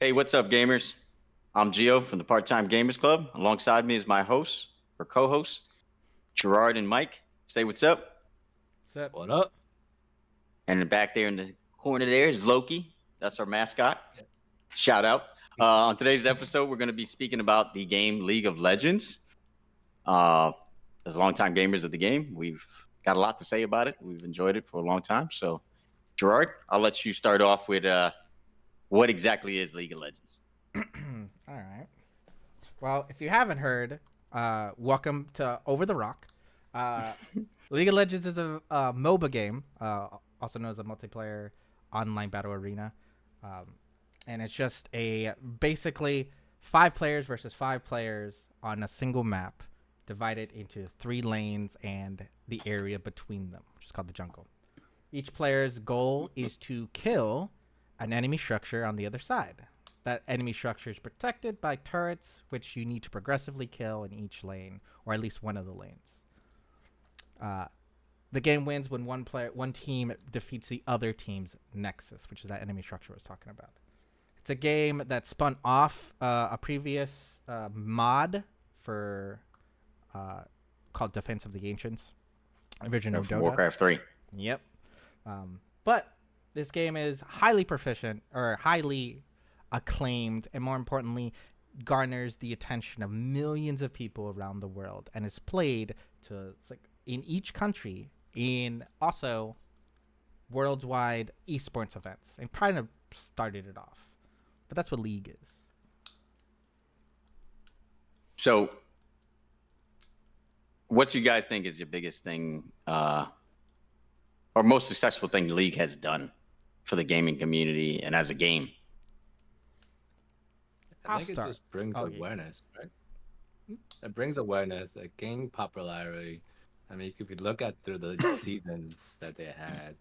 Hey, what's up, gamers? I'm Gio from the Part-Time Gamers Club. Alongside me is my host or co-host, Gerard and Mike. Say what's up. What's up? What up? And back there in the corner there is Loki. That's our mascot. Shout out. On today's episode, we're going to be speaking about the game League of Legends. As longtime gamers of the game, we've got a lot to say about it. We've enjoyed it for a long time. So, Gerard, I'll let you start off with what exactly is League of Legends? All right. Well, if you haven't heard, welcome to Over the Rock. League of Legends is a MOBA game, also known as a multiplayer online battle arena. And it's just basically 5 players versus 5 players on a single map, divided into 3 lanes and the area between them, which is called the jungle. Each player's goal is to kill an enemy structure on the other side. That enemy structure is protected by turrets, which you need to progressively kill in each lane, or at least one of the lanes. The game wins when one team defeats the other team's nexus, which is that enemy structure I was talking about. It's a game that spun off a previous mod for called Defense of the Ancients, a version of Dota. Warcraft 3. Yep. But this game is highly proficient, or highly acclaimed, and more importantly, garners the attention of millions of people around the world, and is played in each country in also worldwide esports events, and kind of started it off. But that's what League is. So, what do you guys think is your biggest thing, or most successful thing League has done for the gaming community and as a game? I think it just brings awareness, right? It brings awareness, it gained popularity. I mean, if you look at through the seasons that they had,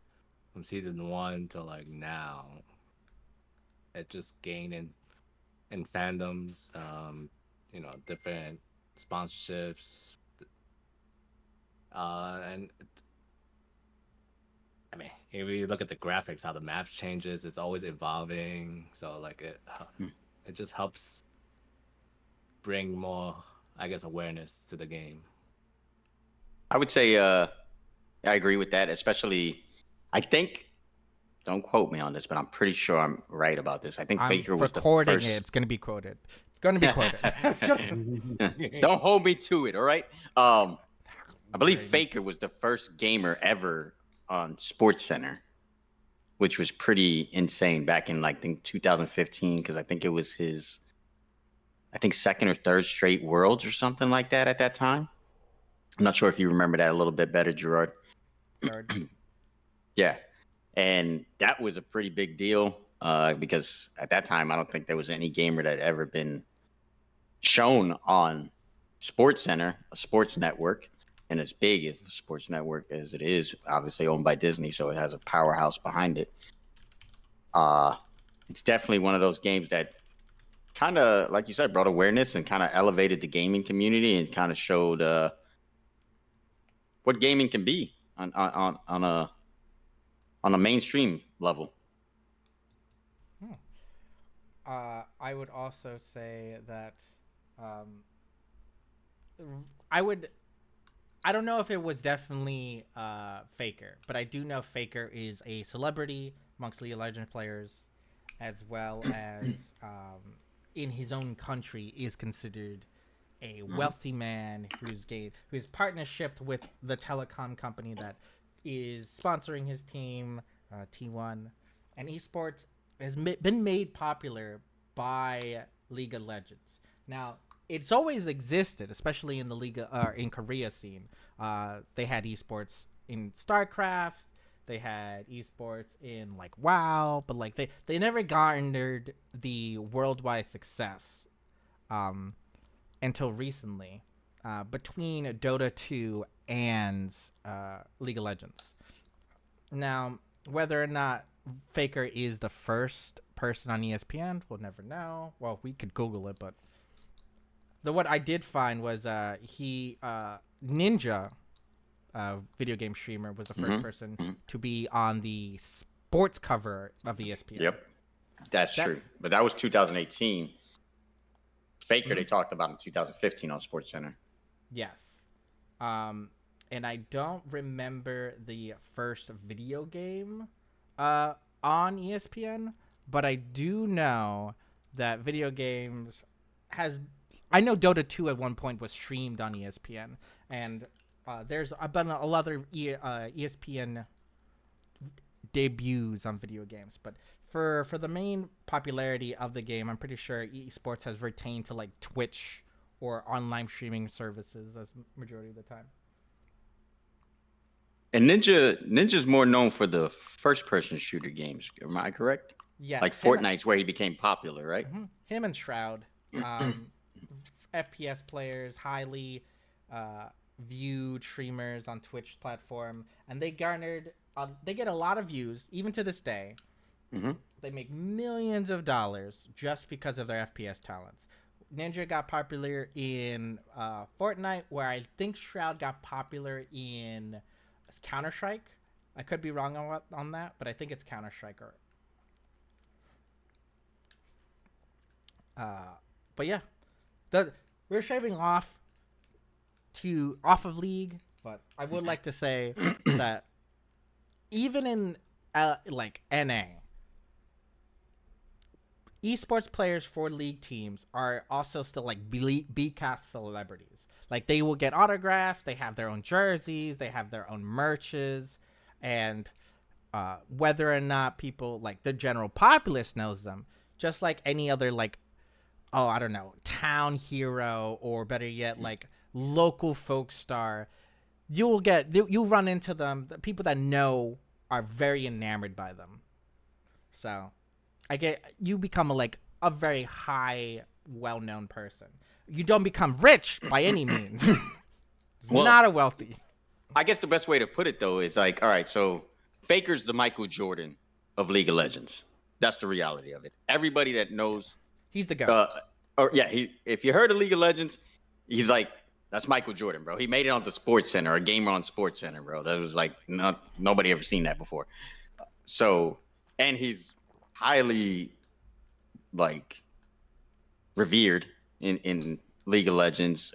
from season 1 to like now, it just gained in fandoms, different sponsorships, and I mean, if you look at the graphics, how the map changes, it's always evolving. So like it just helps bring more, I guess, awareness to the game. I would say I agree with that, especially, I think, don't quote me on this, but I'm pretty sure I'm right about this. I think Faker was the first. It's going to be quoted. It's going to be quoted. Don't hold me to it, all right? I believe Faker was the first gamer ever on SportsCenter, which was pretty insane back in, like, I think 2015, because I think it was his, second or third straight Worlds or something like that at that time. I'm not sure if you remember that a little bit better, Gerard. Yeah. And that was a pretty big deal because at that time, I don't think there was any gamer that had ever been shown on SportsCenter, a sports network, and as big a sports network as it is, obviously owned by Disney, so it has a powerhouse behind it. It's definitely one of those games that kind of, like you said, brought awareness and kind of elevated the gaming community and kind of showed what gaming can be on a mainstream level. I would also say that I don't know if it was definitely Faker, but I do know Faker is a celebrity amongst League of Legends players, as well as in his own country is considered a wealthy man who's partnershiped with the telecom company that is sponsoring his team, T1, and esports has been made popular by League of Legends. Now, it's always existed, especially in the in Korea scene. They had esports in StarCraft. They had esports in like WoW, but like they never garnered the worldwide success until recently, between Dota 2 and League of Legends. Now, whether or not Faker is the first person on ESPN, we'll never know. Well, we could Google it, but what I did find was Ninja, video game streamer, was the first person to be on the sports cover of ESPN. Yep. That's true. But that was 2018. Faker, they talked about in 2015 on SportsCenter. Yes. And I don't remember the first video game on ESPN, but I do know that video games I know Dota 2 at one point was streamed on ESPN, and there's been a lot of ESPN debuts on video games, but for the main popularity of the game, I'm pretty sure esports has retained to like Twitch or online streaming services as majority of the time. And Ninja's more known for the first-person shooter games. Am I correct? Yeah, like Fortnite's where he became popular, right? Mm-hmm. Him and Shroud, FPS players, highly viewed streamers on Twitch platform, and they garnered they get a lot of views even to this day. Mm-hmm. They make millions of dollars just because of their FPS talents. Ninja got popular in Fortnite, where I think Shroud got popular in Counter-Strike. I could be wrong on that, but I think it's Counter-Strike. But yeah, we're shaving off of League, but I would like to say that even in like NA, esports players for League teams are also still like B-cast celebrities. Like they will get autographs, they have their own jerseys, they have their own merches, and whether or not people like the general populace knows them, just like any other like, oh, I don't know, town hero, or better yet, like local folk star, you'll run into them. The people that know are very enamored by them. So you become a very high, well-known person. You don't become rich by any means. It's not a wealthy. I guess the best way to put it though is like, all right, so Faker's the Michael Jordan of League of Legends. That's the reality of it. Everybody that knows, he's the guy. If you heard of League of Legends, he's like, that's Michael Jordan, bro. He made it onto SportsCenter, a gamer on SportsCenter, bro. That was like nobody ever seen that before. So, and he's highly like revered in League of Legends.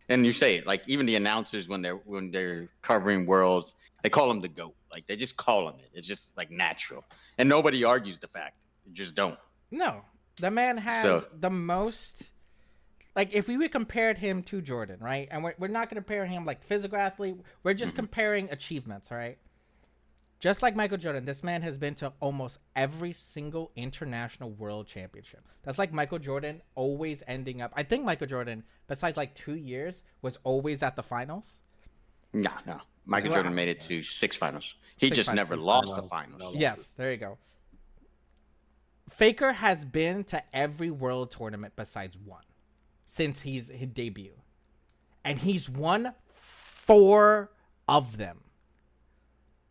And you say it, like even the announcers when they're covering Worlds, they call him the GOAT. Like they just call him it. It's just like natural, and nobody argues the fact. You just don't. No, the man has the most. Like if we compared him to Jordan, right? And we're not going to compare him like physical athlete. We're just comparing achievements, right? Just like Michael Jordan, this man has been to almost every single international world championship. That's like Michael Jordan always ending up. I think Michael Jordan, besides like 2 years, was always at the finals. No. Michael Jordan made it to 6 finals. He just never lost the finals. Yes, there you go. Faker has been to every world tournament besides one since his debut. And he's won 4 of them.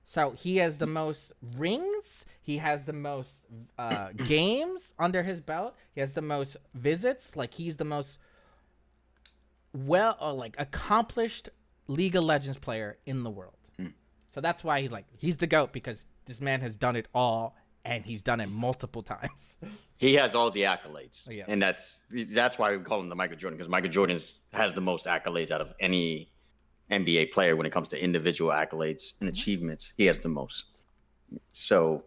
So he has the most rings. He has the most games under his belt. He has the most visits. Like he's the most accomplished League of Legends player in the world. So that's why he's the GOAT, because this man has done it all, and he's done it multiple times. He has all the accolades, yes. And that's why we call him the Michael Jordan, because Michael Jordan has the most accolades out of any NBA player when it comes to individual accolades and achievements. He has the most. So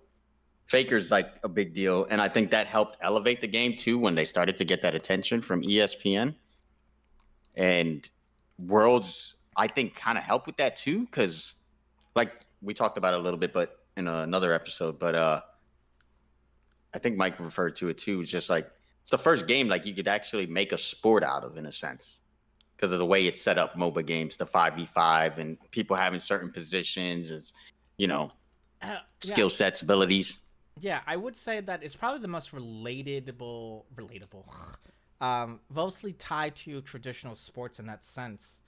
Faker's like a big deal, and I think that helped elevate the game too when they started to get that attention from ESPN. And Worlds, I think, kind of helped with that too, because like we talked about it a little bit, but in another episode, but I think Mike referred to it too. It's just like it's the first game like you could actually make a sport out of, in a sense, because of the way it's set up, MOBA games, the 5v5, and people having certain positions, as skill sets, abilities. Yeah, I would say that it's probably the most relatable, mostly tied to traditional sports in that sense,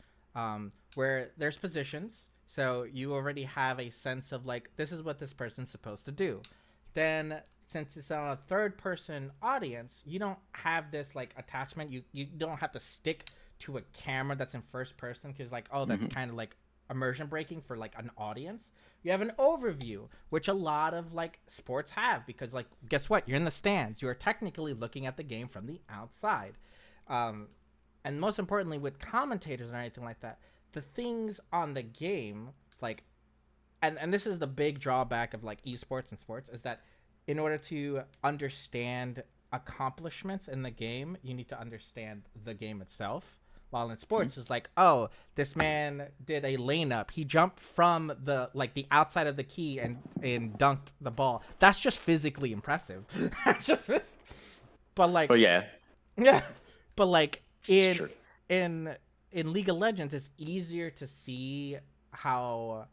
where there's positions. So you already have a sense of like, this is what this person's supposed to do. Then since it's on a third person audience, you don't have this like attachment. You don't have to stick to a camera that's in first person, because like, oh, that's kind of like immersion breaking for like an audience. You have an overview, which a lot of like sports have, because like guess what? You're in the stands. You are technically looking at the game from the outside. And most importantly, with commentators or anything like that, the things on the game, like, and this is the big drawback of like esports and sports, is that in order to understand accomplishments in the game, you need to understand the game itself. While in sports, it's like, oh, this man did a lane up. He jumped from the outside of the key and dunked the ball. That's just physically impressive. But like, oh yeah, yeah, but like in League of Legends, it's easier to see how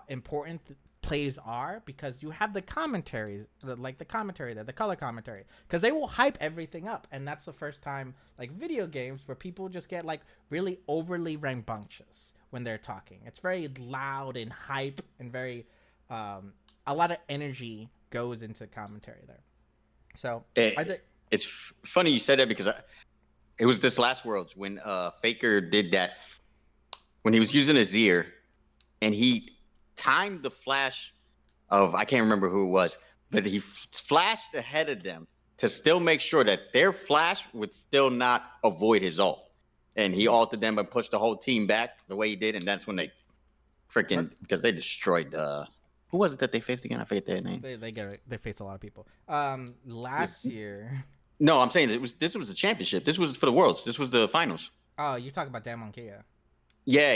important plays are, because you have the commentaries, the commentary there, the color commentary, because they will hype everything up, and that's the first time like video games where people just get like really overly rambunctious when they're talking. It's very loud and hype and very a lot of energy goes into commentary there. So I think it's funny you said that, because it was this last Worlds when Faker did that, when he was using his ear and he timed the flash of, I can't remember who it was, but he flashed ahead of them to still make sure that their flash would still not avoid his ult. And he ulted them and pushed the whole team back the way he did, and that's when they freaking, because they destroyed who was it that they faced again? I forget their name. They faced a lot of people. Last year. No, I'm saying this was a championship. This was for the Worlds. This was the finals. Oh, you're talking about Damwon Kia. Yeah,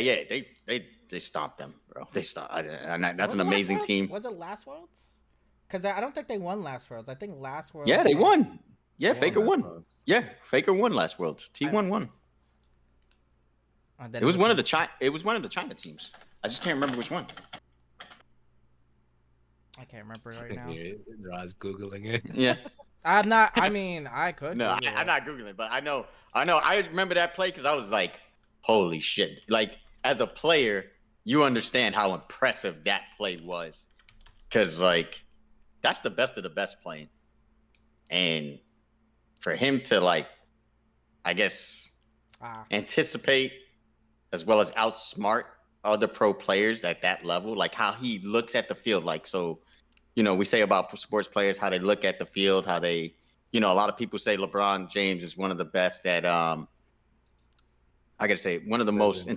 they stomped them, bro. They stomped. That's an amazing team. Was it last Worlds? Because I don't think they won last Worlds. I think last Worlds. Yeah, they won. Yeah, Faker won. Yeah, Faker won last Worlds. T1 won. It was one of the China teams. I just can't remember which one. I can't remember right now. Rod's Googling it. Yeah. I'm not. I mean, I could. No, I'm not Googling, but I know. I remember that play because I was like, holy shit. Like, as a player, you understand how impressive that play was. Because, like, that's the best of the best playing. And for him to, like, I guess, anticipate as well as outsmart other pro players at that level, like how he looks at the field. Like, so, you know, we say about sports players, how they look at the field, how they, you know, a lot of people say LeBron James is one of the best at, I gotta say, one of the most,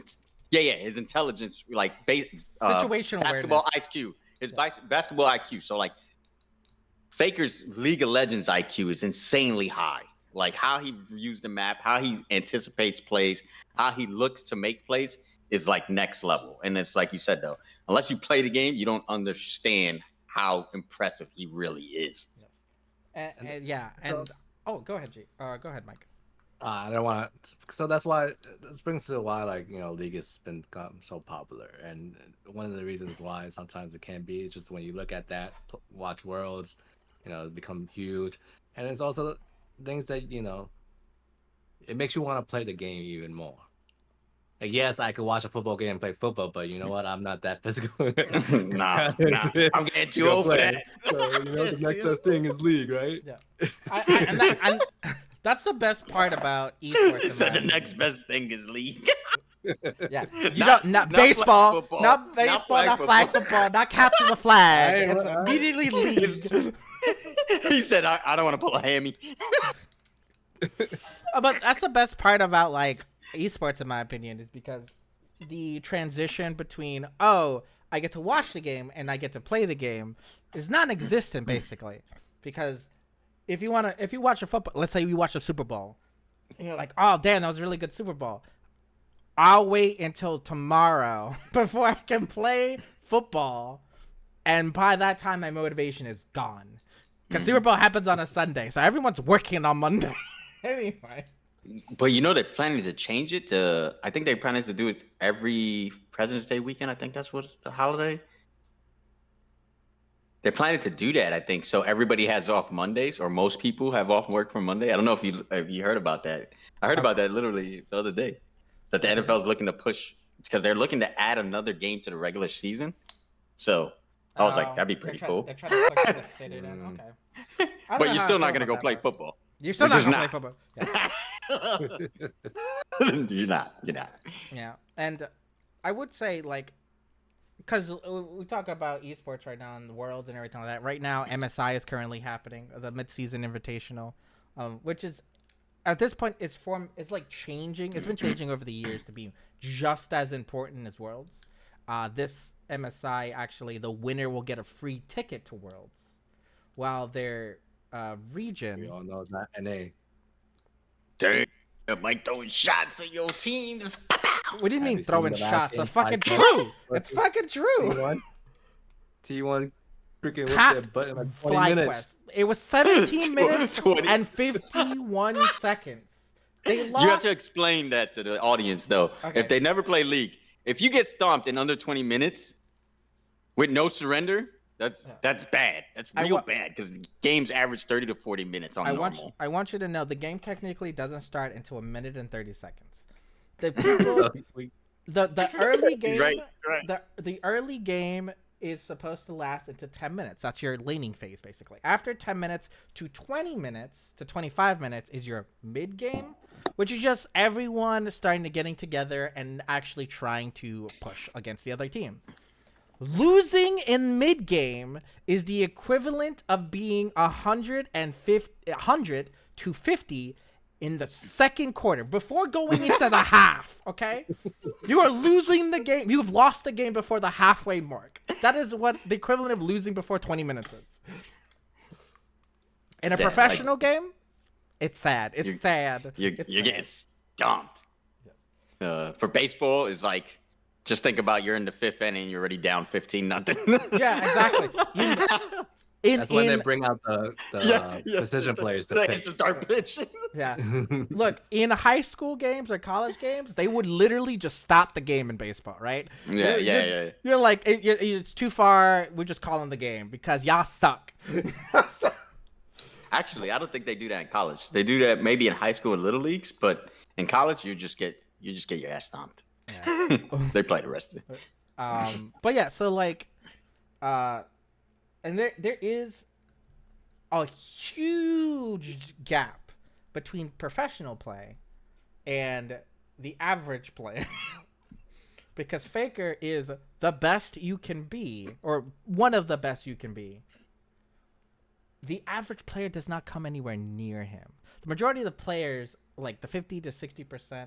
his intelligence, like situational basketball awareness. IQ, his basketball IQ. So like Faker's League of Legends IQ is insanely high. Like how he views the map, how he anticipates plays, how he looks to make plays is like next level. And it's like you said, though, unless you play the game, you don't understand how impressive he really is. Go ahead, G. Go ahead, Mike. I don't want to. So that's why this brings to why, like, you know, League has become so popular, and one of the reasons why sometimes it can be just when you look at that, watch Worlds, you know, become huge, and it's also things that, you know, it makes you want to play the game even more. Like, yes, I could watch a football game and play football, but you know what? I'm not that physical. nah. I'm getting too old for that. So, you know, the next best thing is League, right? Yeah. That's the best part about esports. So the next best thing is League. Yeah, not baseball, not flag football, not capture the flag. It's immediately League. He said, "I don't want to pull a hammy." But that's the best part about like esports, in my opinion, is because the transition between I get to watch the game and I get to play the game is non-existent, basically. Because if you watch a football, let's say you watch a Super Bowl, and you're like, oh damn, that was a really good Super Bowl. I'll wait until tomorrow before I can play football, and by that time my motivation is gone. Because Super Bowl happens on a Sunday, so everyone's working on Monday. Anyway. But you know they're planning to change it to, I think they're planning to do it every President's Day weekend. I think that's what's the holiday. They're planning to do that, I think. So everybody has off Mondays, or most people have off work from Monday. I don't know if you heard about that. I heard about that literally the other day. That the NFL is looking to push, because they're looking to add another game to the regular season. So I was like, that'd be pretty cool. They're trying to push it to fit it in. Okay. But you're still not going to go play football. You're still not going to play football. Yeah. You're not. Yeah. And I would say like, because we talk about esports right now in the worlds and everything like that. Right now, MSI is currently happening, the mid-season invitational, which is at this point it's like changing. It's been changing over the years to be just as important as worlds. This MSI actually, the winner will get a free ticket to worlds, while their region. We all know that NA. Damn, like throwing shots at your teams. What do you Have mean you throwing seen the shots? last It's game? fucking true. It's fucking true. T1 freaking whipped Cap their butt in like 20 Fly minutes. Quest. It was 17 minutes 20. and 51 seconds. They lost. You have to explain that to the audience, though. Okay. If they never play League, if you get stomped in under 20 minutes with no surrender, that's bad. That's real bad because games average 30 to 40 minutes on normal. I want you to know the game technically doesn't start until 1 minute and 30 seconds. The people, the early game, right. the early game is supposed to last into 10 minutes. That's your laning phase, basically. After 10 minutes to 20 minutes to 25 minutes is your mid game, which is just everyone starting to getting together and actually trying to push against the other team. Losing in mid game is the equivalent of being 100 to 50 in the second quarter before going into the half. Okay, you are losing the game. You've lost the game before the halfway mark. That is what the equivalent of losing before 20 minutes is. In a professional game, it's sad. It's sad. You're getting stomped. For baseball, it's like, just think about you're in the fifth inning, you're already down 15-0. Yeah, exactly. That's when they bring out the precision players to pitch. To start pitching. Yeah. Look, in high school games or college games, they would literally just stop the game in baseball, right? Yeah. You're like, it's too far. We're just calling the game because y'all suck. Actually, I don't think they do that in college. They do that maybe in high school and little leagues, but in college, you just get your ass stomped. Yeah. They play the rest of it. But yeah, so like, and there is a huge gap between professional play and the average player. Because Faker is the best you can be, or one of the best you can be. The average player does not come anywhere near him. The majority of the players, like the 50 to 60%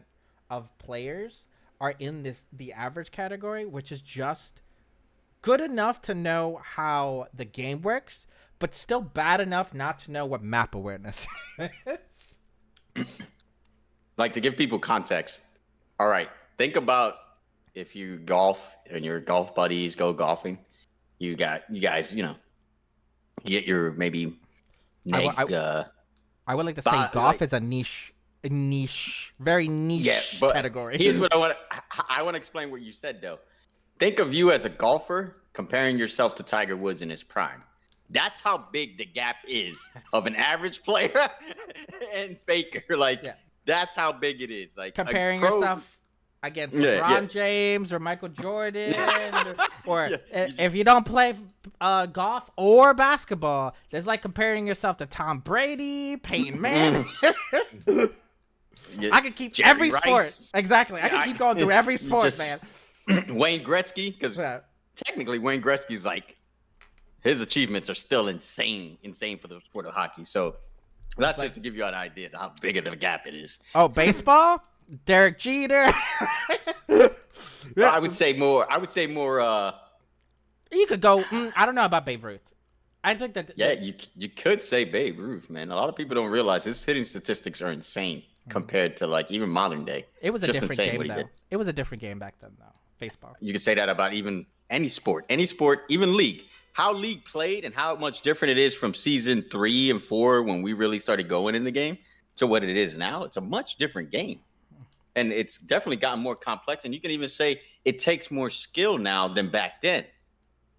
of players, are in the average category, which is just good enough to know how the game works, but still bad enough not to know what map awareness is. Like, to give people context, all right, think about if you golf and your golf buddies go golfing, you guys, you get your maybe I would like to say golf is a very niche category. Here's what I want to explain what you said, though. Think of you as a golfer comparing yourself to Tiger Woods in his prime. That's how big the gap is of an average player and Faker. Like, that's how big it is. Like, comparing yourself against LeBron James or Michael Jordan, or if you don't play golf or basketball, there's like comparing yourself to Tom Brady, Peyton Manning. I could keep every sport. Exactly. I could keep going through every sport, man. Wayne Gretzky, because technically Wayne Gretzky's like, his achievements are still insane for the sport of hockey. So that's just to give you an idea of how big of a gap it is. Oh, baseball? Derek Jeter. I would say more. You could go. I don't know about Babe Ruth. I think that. You could say Babe Ruth, man. A lot of people don't realize his hitting statistics are insane compared to like even modern day. It was a different game though. It was a different game back then though. Baseball. You could say that about even any sport, even League. How League played and how much different it is from season 3 and 4 when we really started going in the game to what it is now. It's a much different game. And it's definitely gotten more complex. And you can even say it takes more skill now than back then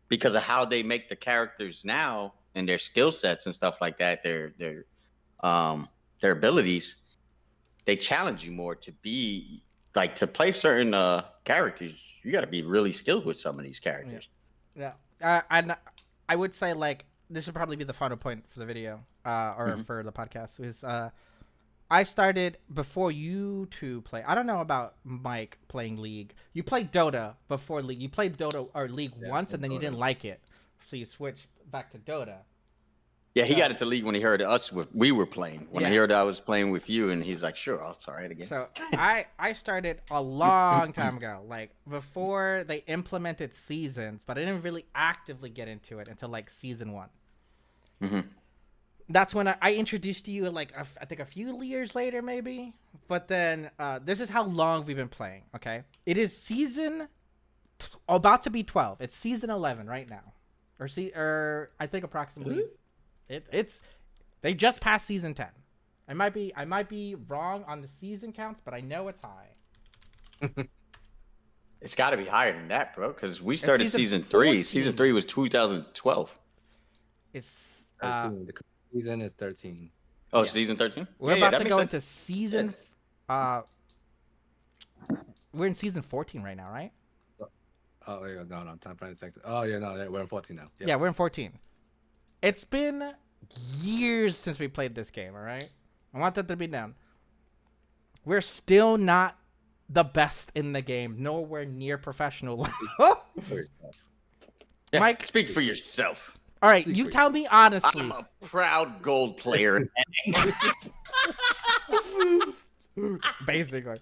because of how they make the characters now and their skill sets and stuff like that, their abilities. They challenge you more to be like to play certain characters. You got to be really skilled with some of these characters. Yeah. I would say like this would probably be the final point for the video or for the podcast is I started before you two play. I don't know about Mike playing League. You played Dota before League. You played Dota or League once, and then you didn't like it, so you switched back to Dota. Yeah, he got into League when he heard we were playing. When I heard I was playing with you, and he's like, "Sure, I'll try it again." So I started a long time ago, like before they implemented seasons, but I didn't really actively get into it until like season 1. Mm-hmm. That's when I introduced you, like I think a few years later, maybe. But then this is how long we've been playing. Okay, it is season about to be 12. It's season 11 right now, or I think approximately. It's they just passed season 10. I might be wrong on the season counts, but I know it's high. It's got to be higher than that, bro. Because we started season 3. 14. Season 3 was 2012. It's 13. The season is 13. Oh, season 13. We're about to go into season. We're in season 14 right now, right? Oh yeah, no, time frame sector. Oh yeah, no, we're in 14 now. Yep. Yeah, we're in 14. It's been years since we played this game. All right, I want that to be known. We're still not the best in the game, nowhere near professional level. Yeah, Mike, speak for yourself. All right, you tell me honestly. I'm a proud gold player. Basically,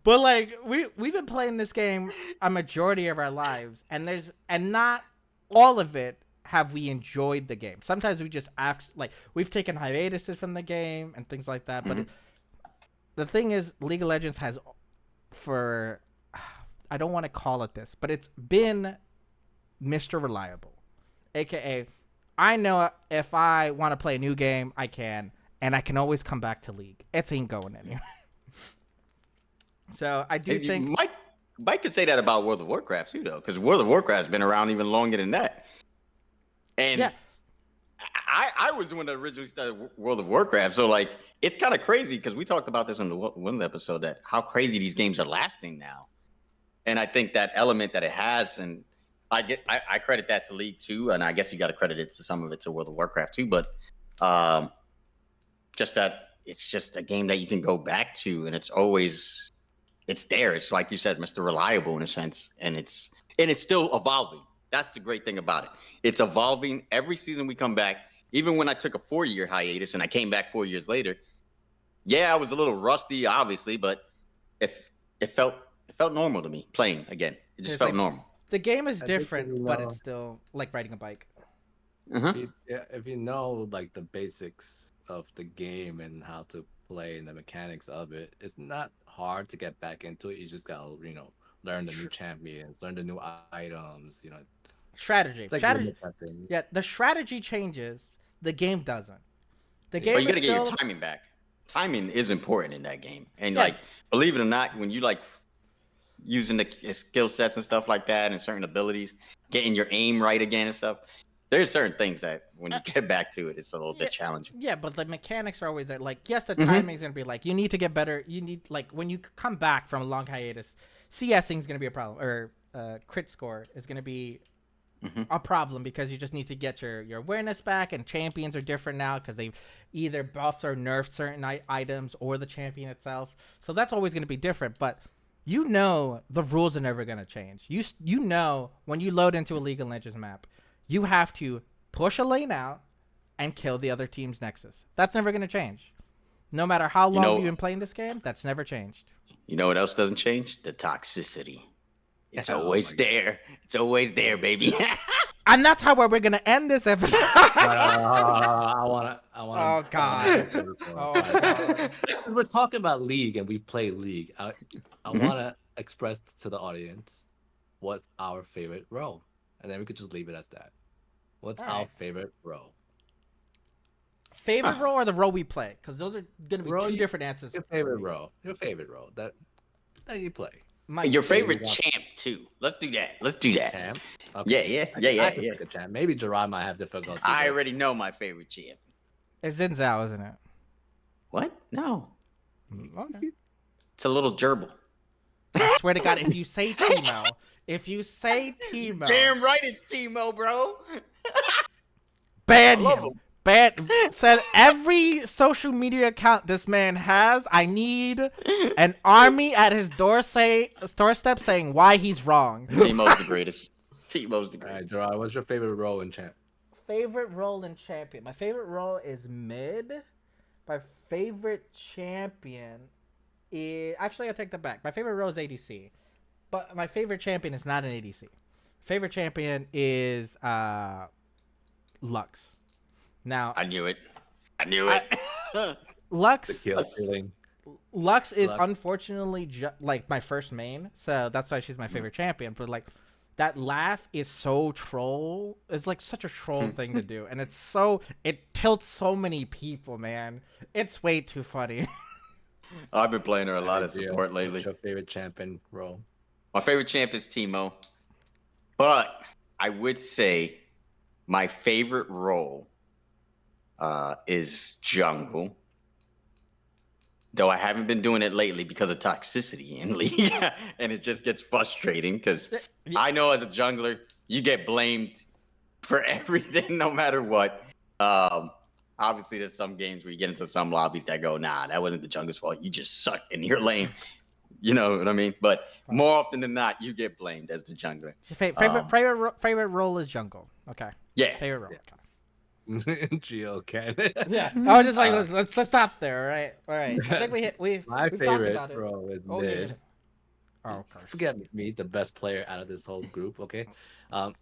but like we've been playing this game a majority of our lives, and not all of it have we enjoyed the game. Sometimes we just act like we've taken hiatuses from the game and things like that. But the thing is, League of Legends has, for I don't want to call it this, but it's been Mr. Reliable, aka I know if I want to play a new game, I can, and I can always come back to League. It ain't going anywhere. So I do think Mike could say that about World of Warcraft too, though, because World of Warcraft's been around even longer than that. And yeah. I was the one that originally started World of Warcraft, so like it's kind of crazy because we talked about this on the one episode, that how crazy these games are lasting now. And I think that element that it has, and I credit that to League too, and I guess you got to credit it to some of it to World of Warcraft too, but just that it's just a game that you can go back to, and it's there. It's like you said, Mr. Reliable in a sense, and it's still evolving. That's the great thing about it. It's evolving every season we come back. Even when I took a 4-year hiatus and I came back 4 years later, yeah, I was a little rusty, obviously, but it felt normal to me playing again. It just felt normal. The game is different, but it's still like riding a bike. If you know like the basics of the game and how to play and the mechanics of it, it's not hard to get back into it. You just gotta learn the new champions, learn the new items. Strategy. Like strategy. Yeah, the strategy changes. The game doesn't. The game. But you gotta get your timing back. Timing is important in that game, and like believe it or not, when you like using the skill sets and stuff like that, and certain abilities, getting your aim right again and stuff. There's certain things that when you get back to it, it's a little bit challenging. Yeah, but the mechanics are always there. Like, yes, the timing is going to be like, you need to get better. You need, like, when you come back from a long hiatus, CSing is going to be a problem. Or crit score is going to be a problem because you just need to get your awareness back. And champions are different now because they've either buffed or nerfed certain items or the champion itself. So that's always going to be different. But the rules are never going to change. You know when you load into a League of Legends map, you have to push a lane out and kill the other team's nexus. That's never going to change. No matter how long you've been playing this game, that's never changed. You know what else doesn't change? The toxicity. It's always there. It's always there, baby. And that's how we're going to end this episode. I want to. Oh, God. We're talking about League and we play League. I want to express to the audience what's our favorite role. And then we could just leave it as that. What's our favorite role? Favorite role or the role we play? Because those are going to be two different answers. Your favorite role. Your favorite role that you play. Your favorite champ too. Let's do that. Champ? Okay. Yeah. Champ. Maybe Gerard might have difficulty. I already know my favorite champ. It's Xin Zhao, isn't it? What? No. Okay. It's a little gerbil. I swear to God, if you say Teemo, Teemo. Damn right it's Teemo, bro. Ban him. said every social media account this man has, I need an army at his doorstep saying why he's wrong. Teemo's the greatest. Teemo's the All right, greatest. Gerard, what's your favorite role in champ? Favorite role in champion. My favorite role is mid. My favorite champion is... Actually, I take that back. My favorite role is ADC. But my favorite champion is not an ADC. Favorite champion is Lux. Now... I knew it. Lux... The kill feeling. Lux is unfortunately like my first main, so that's why she's my favorite champion. But like that laugh is so troll. It's like such a troll thing to do, and it tilts so many people, man. It's way too funny. I've been playing her a lot of support lately. What's your favorite champion role? My favorite champ is Teemo, but I would say my favorite role is jungle. Though I haven't been doing it lately because of toxicity in League, and it just gets frustrating because I know as a jungler, you get blamed for everything, no matter what. Obviously, there's some games where you get into some lobbies that go, nah, that wasn't the jungler's fault. You just suck in your lane. You know what I mean? But more often than not, you get blamed as the jungler. Favorite role is jungle. Okay. Yeah. Favorite role. Yeah. Geo can. Yeah. I was just like, let's stop there. All right. I think my we've favorite role is mid. Yeah. Oh, okay. Forget me, the best player out of this whole group. Okay. My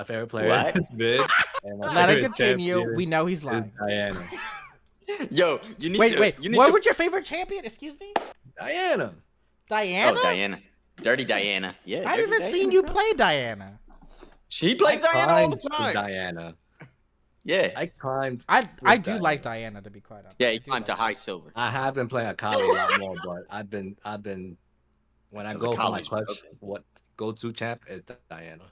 favorite player is mid. And my Let it favorite continue. champion We know he's lying. is Diana. Yo, you need Wait. You need What was your favorite champion? Excuse me. Diana. Diana. Oh, Diana. Dirty Diana. Yeah. I haven't seen you play Diana. She plays Diana all the Climbed time. Diana. Yeah. I climbed. I do Diana. like Diana, to be quite honest. Yeah, he climbed to high silver. I have been playing Akali a lot more, but I've been when I That's go a for my college, clutch, okay. what go-to champ is Diana.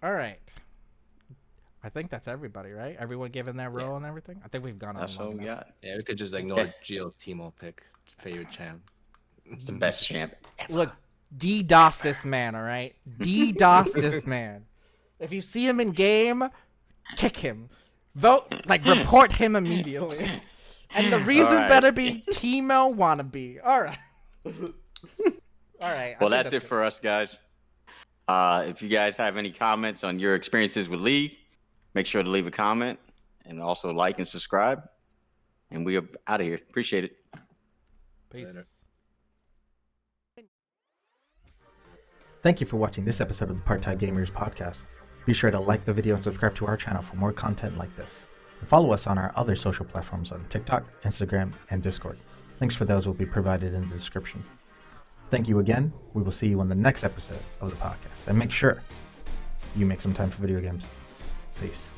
All right. I think that's everybody, right? Everyone giving their role and everything. I think we've gone on That's long all we enough. got. Yeah, we could just ignore Geo's Teemo pick, favorite champ. It's the best champ. Look, DDoS this man, all right? DDoS this man. If you see him in game, kick him. Report him immediately. And the reason better be Teemo wannabe. All right. All right. Well, that's it for us, guys. If you guys have any comments on your experiences with League, make sure to leave a comment and also like and subscribe. And we are out of here. Appreciate it. Peace. Later. Thank you for watching this episode of the Part-Time Gamers podcast. Be sure to like the video and subscribe to our channel for more content like this. And follow us on our other social platforms on TikTok, Instagram, and Discord. Links for those will be provided in the description. Thank you again. We will see you on the next episode of the podcast. And make sure you make some time for video games. Peace.